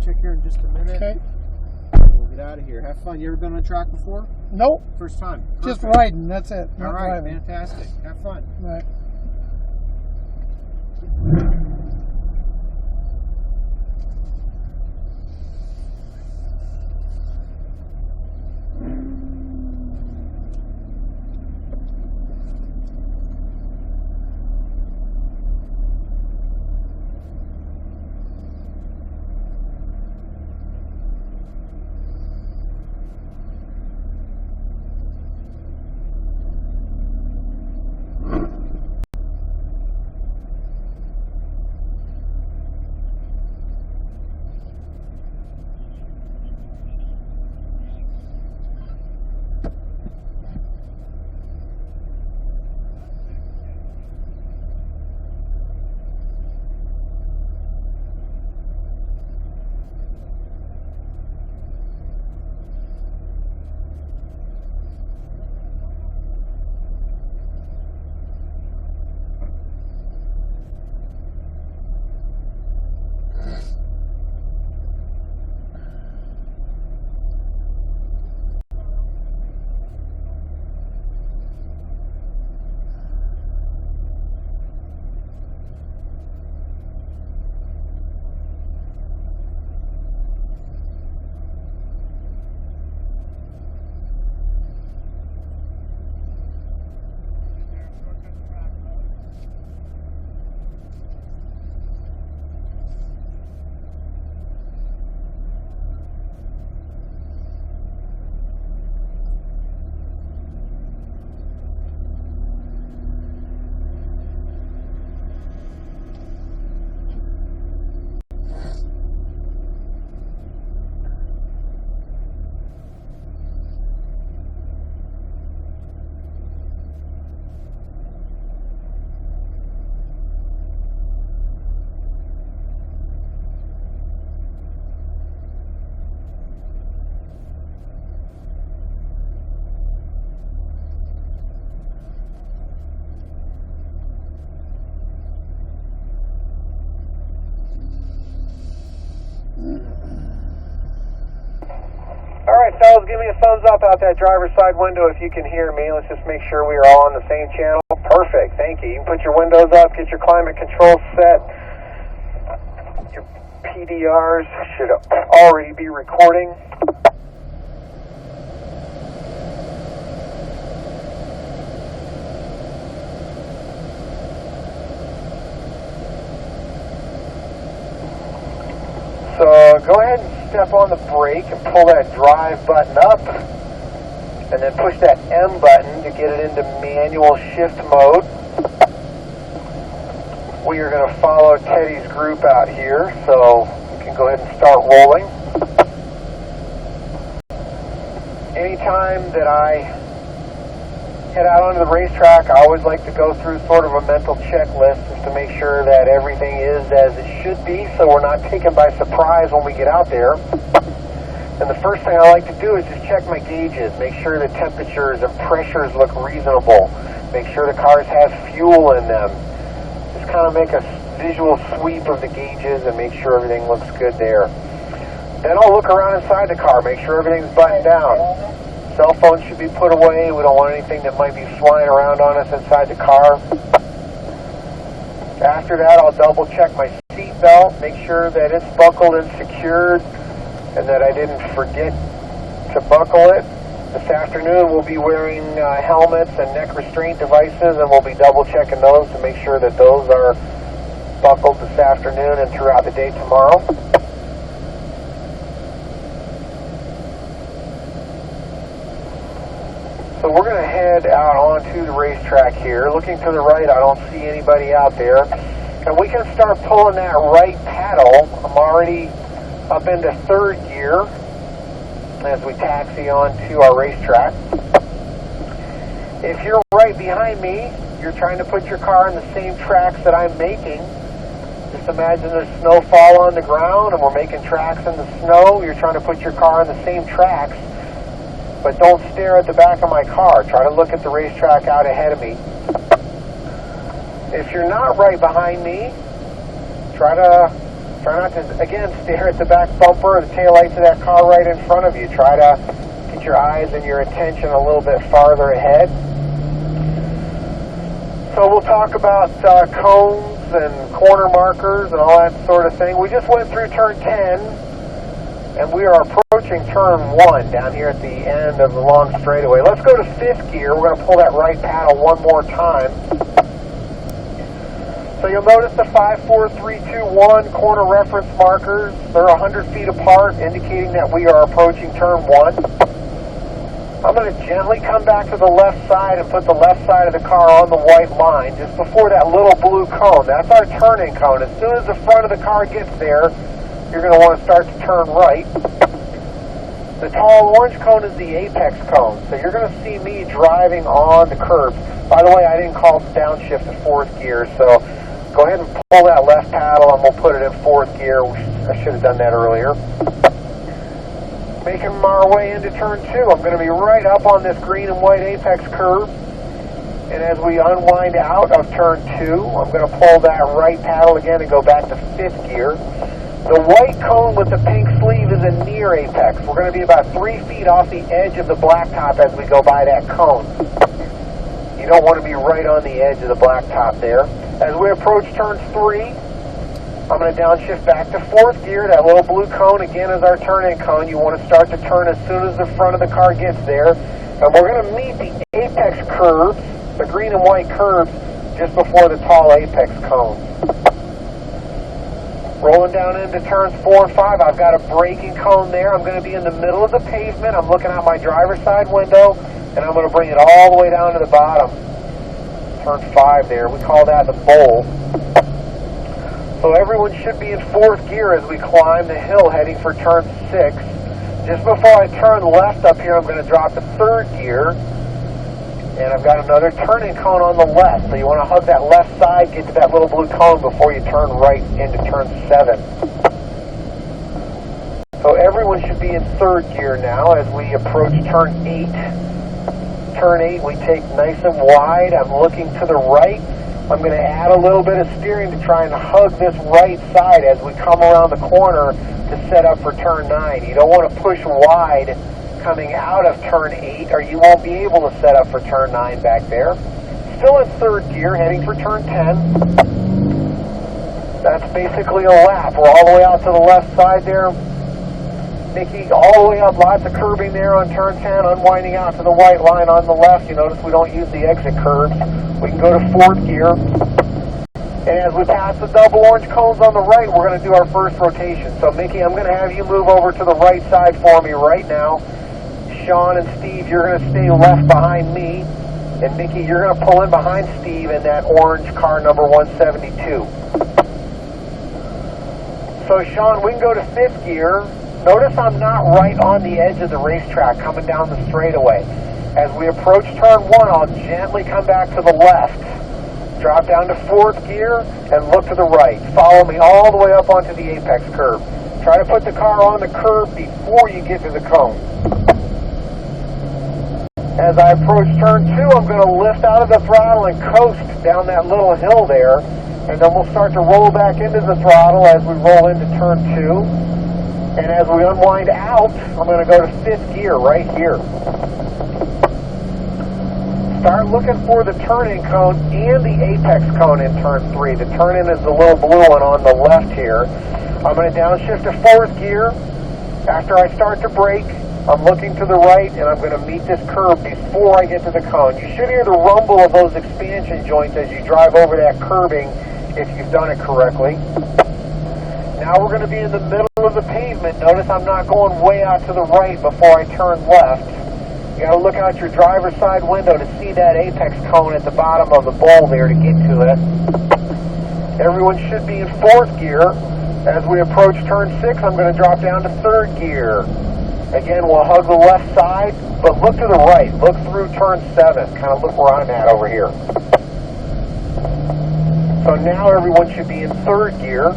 check here in just a minute. Okay. We'll get out of here. Have fun. You ever been on a track before? Nope. First time. Perfect. Just riding. That's it. All right. Driving. Fantastic. Have fun. Right. All right, fellas, give me a thumbs up out that driver's side window if you can hear me. Let's just make sure we are all on the same channel. Perfect, thank you. You can put your windows up, get your climate control set. Your PDRs should already be recording. So go ahead and step on the brake and pull that drive button up, and then push that M button to get it into manual shift mode. We are going to follow Teddy's group out here, so we can go ahead and start rolling. Anytime that I head out onto the racetrack, I always like to go through sort of a mental checklist just to make sure that everything is as it should be, so we're not taken by surprise when we get out there. And the first thing I like to do is just check my gauges, make sure the temperatures and pressures look reasonable, make sure the cars have fuel in them. Just kind of make a visual sweep of the gauges and make sure everything looks good there. Then I'll look around inside the car, make sure everything's buttoned down. Cell phones should be put away. We don't want anything that might be flying around on us inside the car. After that, I'll double check my seat belt, make sure that it's buckled and secured and that I didn't forget to buckle it. This afternoon we'll be wearing helmets and neck restraint devices, and we'll be double checking those to make sure that those are buckled this afternoon and throughout the day tomorrow. So we're going to head out onto the racetrack here. Looking to the right, I don't see anybody out there. And we can start pulling that right paddle. I'm already up into third gear as we taxi onto our racetrack. If you're right behind me, you're trying to put your car in the same tracks that I'm making. Just imagine there's snowfall on the ground and we're making tracks in the snow. You're trying to put your car in the same tracks. But don't stare at the back of my car. Try to look at the racetrack out ahead of me. If you're not right behind me, try to Try not to, again, stare at the back bumper or the taillights of that car right in front of you. Try to get your eyes and your attention a little bit farther ahead. So we'll talk about cones and corner markers and all that sort of thing. We just went through turn 10, and we are approaching turn 1 down here at the end of the long straightaway. Let's go to 5th gear. We're going to pull that right paddle one more time. So you'll notice the 5, 4, 3, 2, 1 corner reference markers. They're 100 feet apart, indicating that we are approaching turn 1. I'm going to gently come back to the left side and put the left side of the car on the white line just before that little blue cone. That's our turning cone. As soon as the front of the car gets there, you're going to want to start to turn right. The tall orange cone is the apex cone, so you're going to see me driving on the curbs. By the way, I didn't call downshift to 4th gear, so go ahead and pull that left paddle and we'll put it in 4th gear. I should have done that earlier. Making our way into turn 2. I'm going to be right up on this green and white apex curve. And as we unwind out of turn 2, I'm going to pull that right paddle again and go back to 5th gear. The white cone with the pink sleeve is a near apex. We're going to be about 3 feet off the edge of the blacktop as we go by that cone. You don't want to be right on the edge of the blacktop there. As we approach turn 3, I'm going to downshift back to 4th gear. That little blue cone again is our turning cone. You want to start to turn as soon as the front of the car gets there. And we're going to meet the apex curves, the green and white curves, just before the tall apex cone. Rolling down into turns 4 and 5, I've got a braking cone there. I'm going to be in the middle of the pavement. I'm looking out my driver's side window, and I'm going to bring it all the way down to the bottom. Turn 5 there. We call that the bowl. So everyone should be in 4th gear as we climb the hill heading for turn 6. Just before I turn left up here, I'm going to drop to 3rd gear. And I've got another turning cone on the left. So you want to hug that left side, get to that little blue cone before you turn right into turn 7. So everyone should be in 3rd gear now as we approach turn 8. Turn 8, we take nice and wide. I'm looking to the right. I'm going to add a little bit of steering to try and hug this right side as we come around the corner to set up for turn 9. You don't want to push wide coming out of turn 8 or you won't be able to set up for turn 9 back there. Still in 3rd gear, heading for turn 10. That's basically a lap. We're all the way out to the left side there. Nikki, all the way up, lots of curbing there on turn 10, unwinding out to the white line on the left. You notice we don't use the exit curves. We can go to 4th gear. And as we pass the double orange cones on the right, we're going to do our first rotation. So, Mickey, I'm going to have you move over to the right side for me right now. Sean and Steve, you're going to stay left behind me. And, Mickey, you're going to pull in behind Steve in that orange car number 172. So, Sean, we can go to 5th gear. Notice I'm not right on the edge of the racetrack coming down the straightaway. As we approach turn 1, I'll gently come back to the left. Drop down to 4th gear and look to the right. Follow me all the way up onto the apex curve. Try to put the car on the curb before you get to the cone. As I approach turn 2, I'm going to lift out of the throttle and coast down that little hill there. And then we'll start to roll back into the throttle as we roll into turn 2. And as we unwind out, I'm going to go to 5th gear right here. Start looking for the turning cone and the apex cone in turn 3. The turn-in is the little blue one on the left here. I'm going to downshift to 4th gear. After I start to brake, I'm looking to the right, and I'm going to meet this curve before I get to the cone. You should hear the rumble of those expansion joints as you drive over that curbing if you've done it correctly. Now we're going to be in the middle of the pavement. Notice I'm not going way out to the right before I turn left. You got to look out your driver's side window to see that apex cone at the bottom of the bowl there to get to it. Everyone should be in 4th gear. As we approach turn 6, I'm going to drop down to 3rd gear. Again, we'll hug the left side, but look to the right. Look through turn 7. Kind of look where I'm at over here. So now everyone should be in 3rd gear.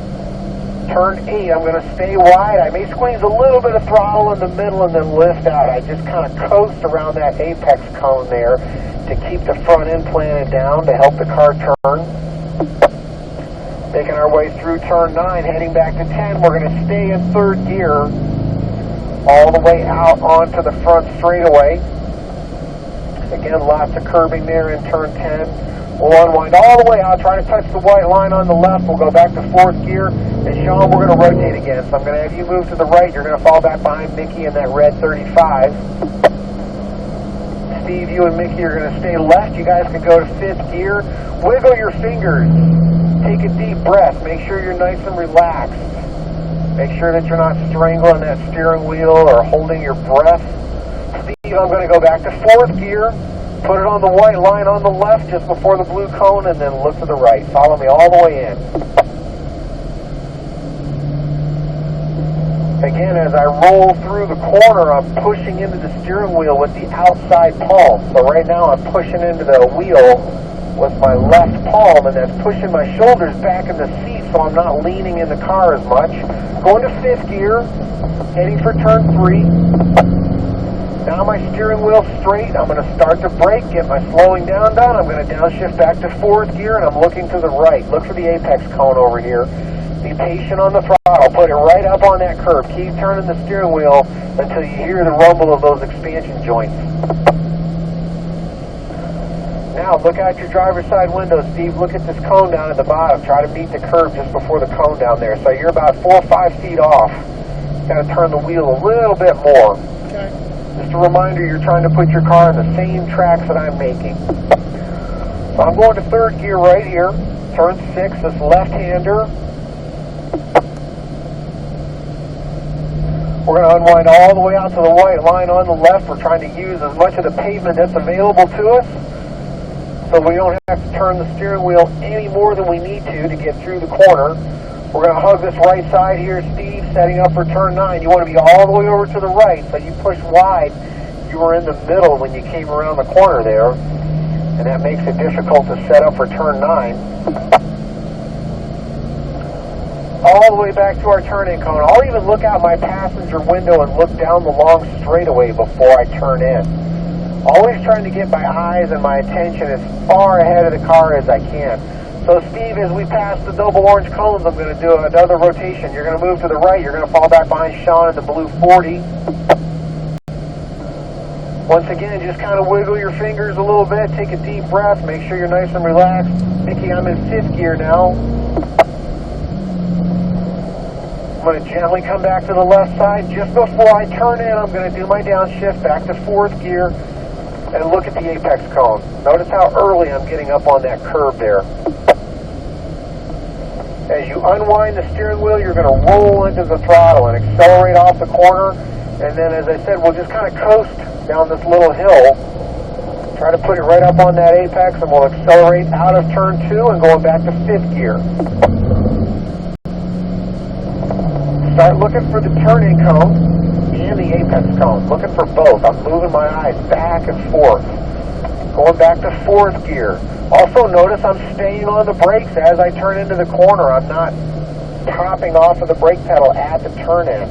Turn 8, I'm going to stay wide. I may squeeze a little bit of throttle in the middle and then lift out. I just kind of coast around that apex cone there to keep the front end planted down to help the car turn. Making our way through turn 9, heading back to 10. We're going to stay in third gear all the way out onto the front straightaway. Again, lots of curbing there in turn 10. We'll unwind all the way out, try to touch the white line on the left. We'll go back to fourth gear. And Sean, we're going to rotate again. So I'm going to have you move to the right. You're going to fall back behind Mickey in that red 35. Steve, you and Mickey are going to stay left. You guys can go to fifth gear. Wiggle your fingers. Take a deep breath. Make sure you're nice and relaxed. Make sure that you're not strangling that steering wheel or holding your breath. Steve, I'm going to go back to fourth gear. Put it on the white line on the left just before the blue cone, and then look to the right. Follow me all the way in. Again, as I roll through the corner, I'm pushing into the steering wheel with the outside palm. So right now I'm pushing into the wheel with my left palm, and that's pushing my shoulders back in the seat so I'm not leaning in the car as much. Going to fifth gear, heading for turn 3. Now my steering wheel's straight. I'm going to start to brake, get my slowing down done. I'm going to downshift back to fourth gear, and I'm looking to the right. Look for the apex cone over here. Be patient on the throttle. Put it right up on that curb. Keep turning the steering wheel until you hear the rumble of those expansion joints. Now look out your driver's side window, Steve. Look at this cone down at the bottom. Try to meet the curb just before the cone down there. So you're about 4 or 5 feet off. Got to turn the wheel a little bit more. Okay. Just a reminder, you're trying to put your car in the same tracks that I'm making. So I'm going to third gear right here. Turn 6, this left-hander. We're going to unwind all the way out to the white line on the left. We're trying to use as much of the pavement that's available to us so we don't have to turn the steering wheel any more than we need to get through the corner. We're going to hug this right side here, Steve, setting up for turn 9. You want to be all the way over to the right, so you push wide. You were in the middle when you came around the corner there, and that makes it difficult to set up for turn 9. All the way back to our turn-in cone. I'll even look out my passenger window and look down the long straightaway before I turn in. Always trying to get my eyes and my attention as far ahead of the car as I can. So Steve, as we pass the double orange cones, I'm going to do another rotation. You're going to move to the right. You're going to fall back behind Sean in the blue 40. Once again, just kind of wiggle your fingers a little bit. Take a deep breath. Make sure you're nice and relaxed. Mickey, I'm in fifth gear now. I'm going to gently come back to the left side. Just before I turn in, I'm going to do my downshift back to fourth gear and look at the apex cone. Notice how early I'm getting up on that curb there. As you unwind the steering wheel, you're going to roll into the throttle and accelerate off the corner. And then, as I said, we'll just kind of coast down this little hill. Try to put it right up on that apex, and we'll accelerate out of turn 2 and going back to fifth gear. Start looking for the turn-in cone and the apex cone. Looking for both. I'm moving my eyes back and forth. Going back to fourth gear. Also notice I'm staying on the brakes as I turn into the corner. I'm not topping off of the brake pedal at the turn-in.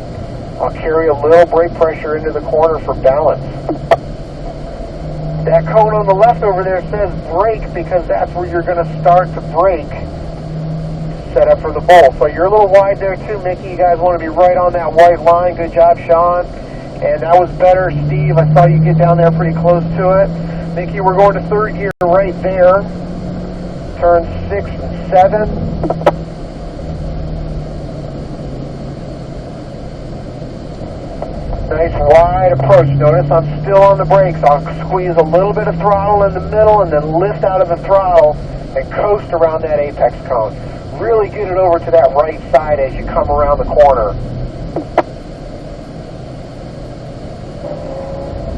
I'll carry a little brake pressure into the corner for balance. That cone on the left over there says brake because that's where you're going to start to brake. Set up for the bowl. So you're a little wide there too, Mickey. You guys want to be right on that white line. Good job, Sean. And that was better, Steve. I saw you get down there pretty close to it. Mickey, we're going to third gear right there. Turn 6 and 7. Nice wide approach. Notice I'm still on the brakes. I'll squeeze a little bit of throttle in the middle and then lift out of the throttle and coast around that apex cone. Really get it over to that right side as you come around the corner.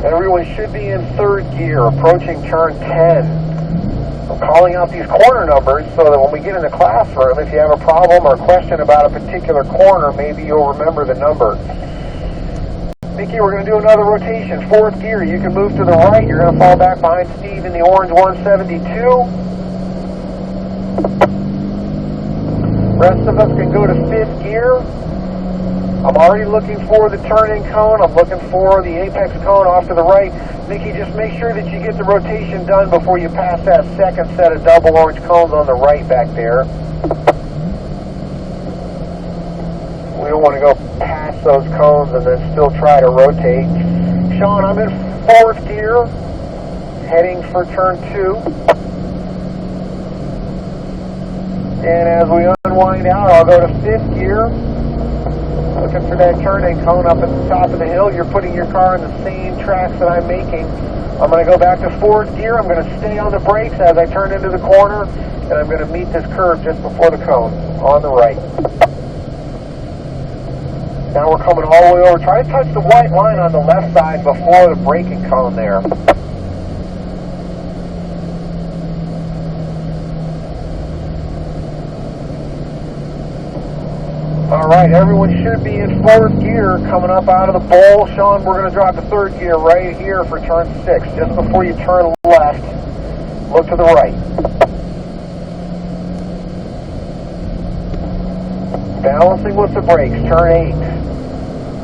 Everyone should be in third gear, approaching turn 10. I'm calling out these corner numbers so that when we get in the classroom, if you have a problem or question about a particular corner, maybe you'll remember the number. Mickey, we're going to do another rotation. Fourth gear, you can move to the right. You're going to fall back behind Steve in the orange 172. Rest of us can go to fifth gear. I'm already looking for the turn-in cone. I'm looking for the apex cone off to the right. Mickey, just make sure that you get the rotation done before you pass that second set of double orange cones on the right back there. want to go past those cones and then still try to rotate. Sean, I'm in 4th gear, heading for turn 2. And as we unwind out, I'll go to 5th gear, looking for that turning cone up at the top of the hill. You're putting your car in the same tracks that I'm making. I'm going to go back to 4th gear. I'm going to stay on the brakes as I turn into the corner, and I'm going to meet this curve just before the cone on the right. Now we're coming all the way over. Try to touch the white line on the left side before the braking cone there. All right, everyone should be in 4th gear coming up out of the bowl. Sean, we're going to drop to 3rd gear right here for turn 6. Just before you turn left, look to the right. Balancing with the brakes, turn 8.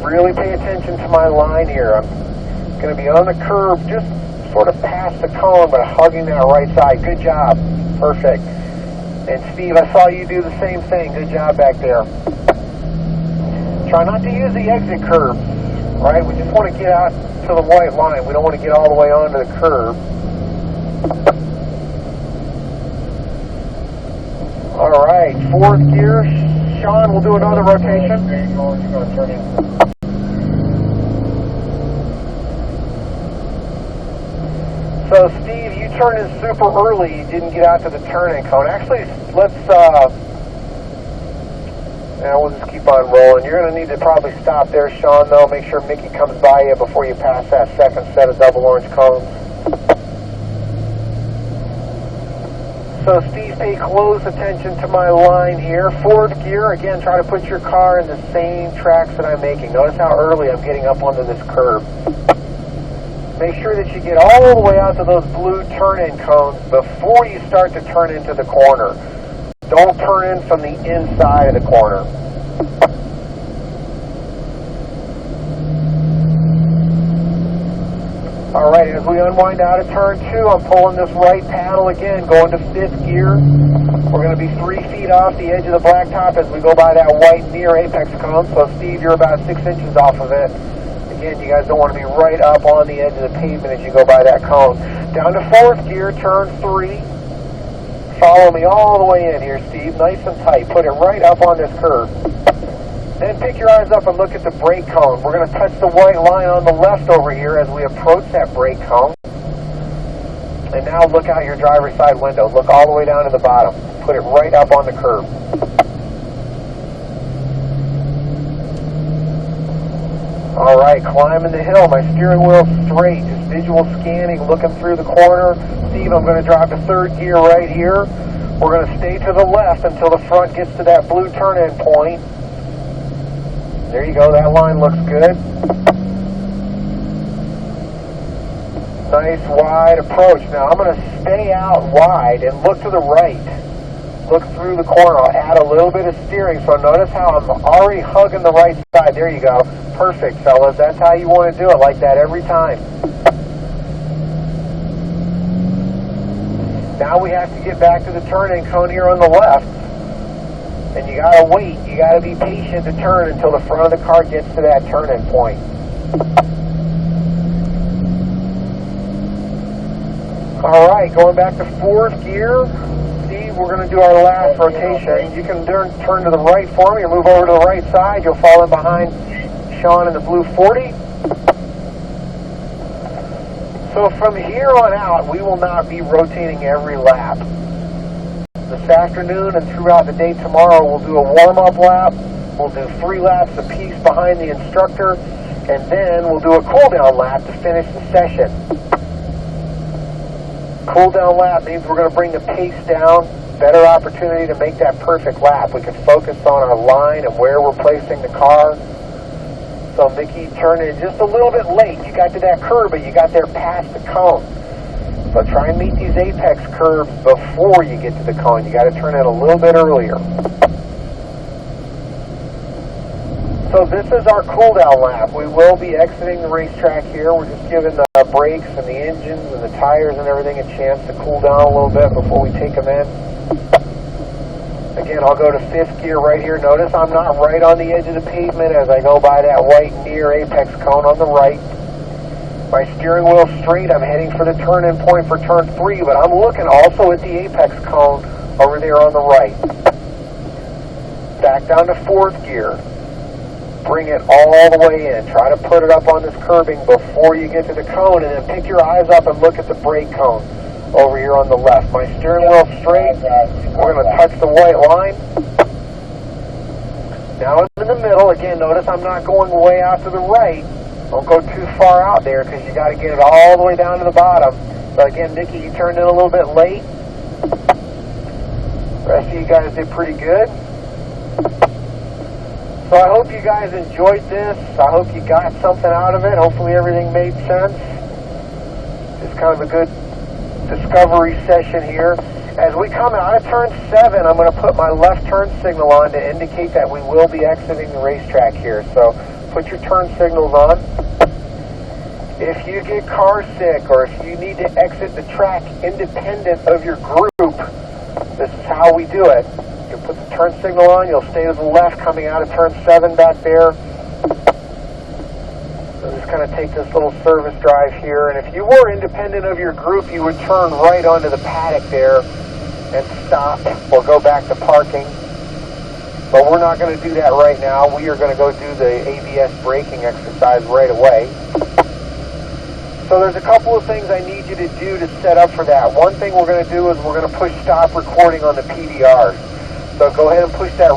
Really pay attention to my line here. I'm going to be on the curb, just sort of past the cone, but hugging that right side. Good job. Perfect. And Steve, I saw you do the same thing. Good job back there. Try not to use the exit curve, right? We just want to get out to the white line. We don't want to get all the way onto the curve. All right, 4th gear. Sean, we'll do another rotation. So, Steve, you turned in super early. You didn't get out to the turning cone. Actually, let's, we'll just keep on rolling. You're going to need to probably stop there, Sean, though. Make sure Mickey comes by you before you pass that second set of double orange cones. So, Steve, pay close attention to my line here. 4th gear, again, try to put your car in the same tracks that I'm making. Notice how early I'm getting up onto this curve. Make sure that you get all the way out to those blue turn-in cones before you start to turn into the corner. Don't turn in from the inside of the corner. All right, as we unwind out of turn 2, I'm pulling this right paddle again, going to 5th gear. We're going to be 3 feet off the edge of the blacktop as we go by that white near apex cone. So, Steve, you're about 6 inches off of it. Again, you guys don't want to be right up on the edge of the pavement as you go by that cone. Down to 4th gear, turn 3. Follow me all the way in here, Steve. Nice and tight. Put it right up on this curve. Then pick your eyes up and look at the brake cone. We're going to touch the white line on the left over here as we approach that brake cone. And now look out your driver's side window. Look all the way down to the bottom. Put it right up on the curve. All right, climbing the hill. My steering wheel's straight. Just visual scanning, looking through the corner. Steve, I'm going to drop to 3rd gear right here. We're going to stay to the left until the front gets to that blue turn-in point. There you go. That line looks good. Nice wide approach. Now, I'm going to stay out wide and look to the right. Look through the corner. I'll add a little bit of steering. So notice how I'm already hugging the right side. There you go. Perfect, fellas. That's how you want to do it, like that every time. Now we have to get back to the turning cone here on the left. And you got to wait. You got to be patient to turn until the front of the car gets to that turning point. All right, going back to 4th gear. Steve, we're going to do our last rotation. You can turn to the right for me or move over to the right side. You'll fall in behind Sean in the blue 40. So from here on out, we will not be rotating every lap. This afternoon and throughout the day tomorrow, we'll do a warm-up lap. We'll do 3 laps apiece behind the instructor, and then we'll do a cool-down lap to finish the session. Cool-down lap means we're going to bring the pace down, better opportunity to make that perfect lap. We can focus on our line and where we're placing the car. So, Mickey, turn in just a little bit late. You got to that curve, but you got there past the cone. So try and meet these apex curves before you get to the cone. You got to turn in a little bit earlier. So this is our cool-down lap. We will be exiting the racetrack here. We're just giving the brakes and the engines and the tires and everything a chance to cool down a little bit before we take them in. Again, I'll go to 5th gear right here. Notice I'm not right on the edge of the pavement as I go by that white near apex cone on the right. My steering wheel straight, I'm heading for the turn-in point for turn 3, but I'm looking also at the apex cone over there on the right. Back down to 4th gear. Bring it all the way in. Try to put it up on this curbing before you get to the cone, and then pick your eyes up and look at the brake cone over here on the left. My steering wheel straight. We're going to touch the white line. Now it's in the middle. Again, notice I'm not going way out to the right. Don't go too far out there because you got to get it all the way down to the bottom. So again, Nikki, you turned in a little bit late. The rest of you guys did pretty good. So I hope you guys enjoyed this. I hope you got something out of it. Hopefully everything made sense. It's kind of a good discovery session here. As we come out of turn 7, I'm going to put my left turn signal on to indicate that we will be exiting the racetrack here. So put your turn signals on. If you get car sick or if you need to exit the track independent of your group, this is how we do it. You'll put the turn signal on, you'll stay to the left coming out of turn 7 back there. So just kind of take this little service drive here, and if you were independent of your group, you would turn right onto the paddock there and stop or go back to parking. But we're not going to do that right now. We are going to go do the ABS braking exercise right away. So there's a couple of things I need you to do to set up for that. One thing we're going to do is we're going to push stop recording on the PVRs. So go ahead and push that